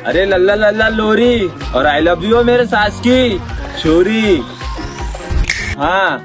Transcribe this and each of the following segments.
अरे लल्ला लल्ला लोरी और आई लव यू मेरे सास की छोरी। हाँ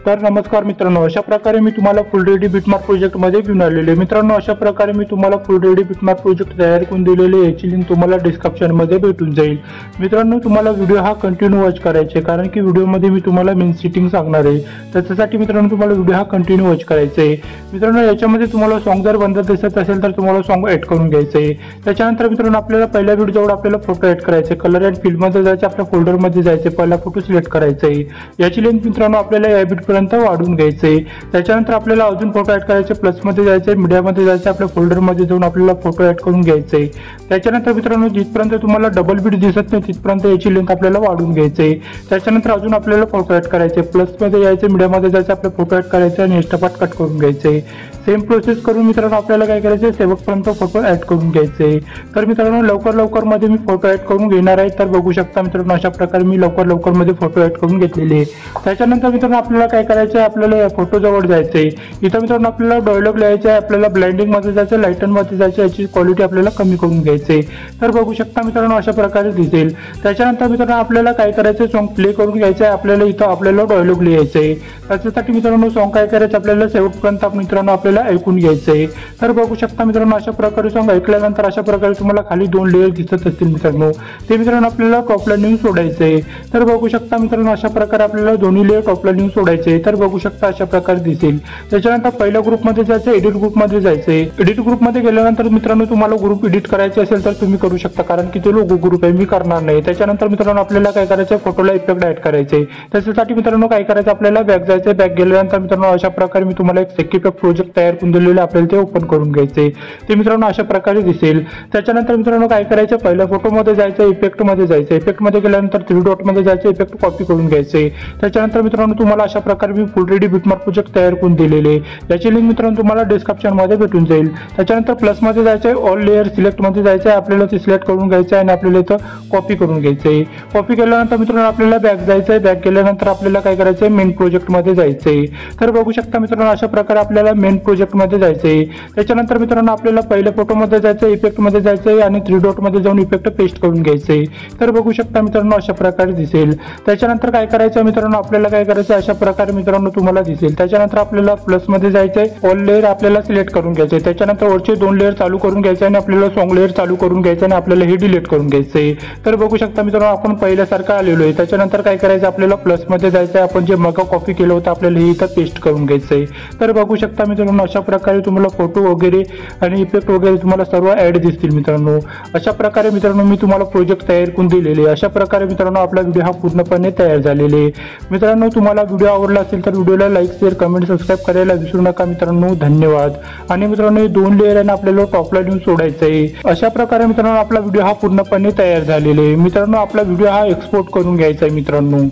तर नमस्कार मित्रांनो, अशा प्रकारे मी तुम्हाला फुल रेडी बिटमार्क प्रोजेक्ट मध्ये घेऊन आलेले मित्रांनो। अशा प्रकारे मी तुम्हाला फुल रेडी बिटमार्क प्रोजेक्ट तयार करून दिलेले, याची लिंक तुम्हाला डिस्क्रिप्शन मध्ये भेटून जाईल। मित्रांनो तुम्हाला व्हिडिओ हा कंटिन्यू वॉच करायचे, कारण की व्हिडिओ मध्ये मी तुम्हाला मेन सेटिंग सांगणार आहे। त्याच्यासाठी मित्रांनो तुम्हाला व्हिडिओ हा कंटिन्यू वॉच करायचा आहे। मित्रांनो याच्यामध्ये तुम्हाला सॉन्ग जर बंद दिसत असेल तर तुम्हाला सॉन्ग ऍड करून घ्यायचं आहे। त्याच्यानंतर मित्रांनो आपल्याला पहिल्या व्हिडिओ जवळ आपल्याला फोटो ऍड करायचे, कलर अँड फिल्ड मध्ये जायचे, आपल्या फोल्डर मध्ये जायचे, पहिला फोटो सिलेक्ट करायचा आहे। याची लिंक मित्रांनो आपल्याला या बिट पर्यंत वाढून घ्यायचे। त्याच्यानंतर आपल्याला अजून फोटो ऍड करायचे, प्लस मध्ये जायचे, मीडिया मध्ये जायचे, आपल्या फोल्डर मध्ये जाऊन आपल्याला फोटो ऍड करून घ्यायचे। त्याच्यानंतर मित्रांनो जिथपर्यंत तुम्हाला डबल बीट दिसत नाही तिथपर्यंत याची लिंक आपल्याला वाढून घ्यायचे। त्याच्यानंतर अजून आपल्याला फोटो ऍड करायचे, प्लस मध्ये जायचे, मीडिया मध्ये जायचे, आपले फोटो ऍड करायचे आणि एक्स्ट्रा कट करून घ्यायचे। सेम प्रोसेस करून मित्रांनो आपल्याला काय करायचे, शेवटपर्यंत फोटो ऍड करून घ्यायचे। तर मित्रांनो लवकर मध्ये मी फोटो ऍड करून घेणार आहे। तर बघू शकता मित्रांनो अशा प्रकारे मी लवकर मध्ये फोटो ऍड करून घेतलेले। त्याच्यानंतर मित्रांनो आपल्याला काय करायचं आहे, आपल्याला फोटो जवळ जायचंय। इथं मित्रांनो आपल्याला डायलॉग लिहायचा आहे, आपल्याला ब्लाइंडिंग मध्ये जायचं, लाइटन मध्ये जायचं, याची क्वालिटी आपल्याला कमी करून घ्यायची। तर बघू शकता मित्रांनो अशा प्रकारे दिसेल। त्याच्यानंतर मित्रांनो आपल्याला काय करायचं, सॉन्ग प्ले करून घ्यायचं आहे। आपल्याला इथं आपल्याला डायलॉग लिहायचं आहे। त्याच्यासाठी मित्रांनो सॉन्ग काय करायचं, आपल्याला शेवटपर्यंत मित्रांनो आपल्याला ऐकून घ्यायचंय। तर बघू शकता मित्रांनो अशा प्रकारे सॉन्ग ऐकल्यानंतर अशा प्रकारे तुम्हाला खाली दोन लेयर दिसत असतील मित्रांनो, ते मित्रांनो आपल्याला टॉपला नेऊन सोडायचंय। तर बघू शकता मित्रांनो अशा प्रकारे आपल्याला दोन्ही लेयर टॉपला नेऊन सोडायचे। तर बघू शकता अशा प्रकारे दिसेल। त्याच्यानंतर पहिल्या ग्रुप मध्ये जायचं, एडिट ग्रुप मध्ये जायचंय। एडिट ग्रुप मध्ये गेल्यानंतर मित्रांनो तुम्हाला ग्रुप एडिट करायचे असेल तर तुम्ही करू शकता, कारण की ते लोगो ग्रुप आहे, मी करणार नाही। त्याच्यानंतर मित्रांनो आपल्याला काय करायचं, फोटोला इफेक्ट ऍड करायचे। त्याच्यासाठी मित्रांनो काय करायचं, आपल्याला बॅक जायचं। बॅक गेल्यानंतर मित्रांनो अशा प्रकारे मी तुम्हाला एक सेक्युर प्रोजेक्ट तयार करून दिलेले, आपल्याला ते ओपन करून घ्यायचे। ते मित्रांनो अशा प्रकारे दिसेल। त्याच्यानंतर मित्रांनो काय करायचं, पहिल्या फोटो मध्ये जायचं, इफेक्ट मध्ये जायचं। इफेक्ट मध्ये गेल्यानंतर 3 डॉट मध्ये जायचं, इफेक्ट कॉपी करून घ्यायचे। त्याच्यानंतर मित्रांनो तुम्हाला अशा प्रकारे मी फुल रेडी बिटमार्क प्रोजेक्ट तयार करून दिलेले, याची लिंक मित्रांनो तुम्हाला डिस्क्रिप्शन मध्ये भेटून जाईल। त्याच्यानंतर प्लस मध्ये जायचं, ऑल लेयर सिलेक्ट मध्ये जायचं, आपल्याला ते सिलेक्ट करून घ्यायचं आणि आपल्याला इथं कॉपी करून घ्यायचंय। कॉपी केल्यानंतर मित्रांनो आपल्याला बॅक जायचंय। बॅक गेल्यानंतर आपल्याला काय करायचंय, मेन प्रोजेक्ट मध्ये जायचंय। तर बघू शकता मित्रांनो अशा प्रकारे आपल्याला मेन प्रोजेक्ट मध्ये जायचंय। त्याच्यानंतर मित्रांनो आपल्याला पहिल्या फोटो मध्ये जायचं, इफेक्ट मध्ये जायचंय आणि 3 डॉट मध्ये जाऊन इफेक्ट पेस्ट करून घ्यायचंय। तर बघू शकता मित्रांनो अशा प्रकारे दिसेल। त्याच्यानंतर काय करायचं मित्रांनो, आपल्याला काय करायचं अशा प्रकारे मित्रांनो तुम्हाला दिसेल। त्याच्यानंतर आपल्याला प्लस मध्ये जायचंय, ऑल लेयर आपल्याला सिलेक्ट करून घ्यायचंय। त्याच्यानंतर वरचे 2 लेयर चालू करून घ्यायचे आणि आपल्याला सॉन्ग लेयर चालू करून घ्यायचं आणि आपल्याला हे डिलीट करून घ्यायचंय। तर बघू शकता मित्रांनो आपण पहिल्यासारखं आलेलो आहे। त्याच्यानंतर काय करायचं, आपल्याला प्लस मध्ये जायचंय, आपण जे मग कॉपी केलं होतं आपल्याला हे इथं पेस्ट करून घ्यायचंय। तर बघू शकता मित्रांनो अशा प्रकारे तुम्हाला फोटो वगैरे आणि इफेक्ट वगैरे तुम्हाला सर्व ऍड दिसतील मित्रांनो। अशा प्रकारे मित्रांनो मी तुम्हाला प्रोजेक्ट तयार करून दिलेले। अशा प्रकारे मित्रांनो आपला व्हिडिओ हा पूर्णपणे तयार झालेले। मित्रांनो तुम्हाला व्हिडिओ आवडला असेल तर व्हिडिओला लाईक, शेअर, कमेंट, सबस्क्राईब करायला विसरू नका मित्रांनो। धन्यवाद। आणि मित्रांनो हे 2 लेयर आहे आपल्याला टॉपला नेऊन सोडायचंय। अशा प्रकारे मित्रांनो आपला व्हिडिओ हा पूर्णपणे तयार झालेला आहे। मित्रांनो आपला व्हिडिओ हा एक्सपोर्ट करून घ्यायचा आहे मित्रांनो।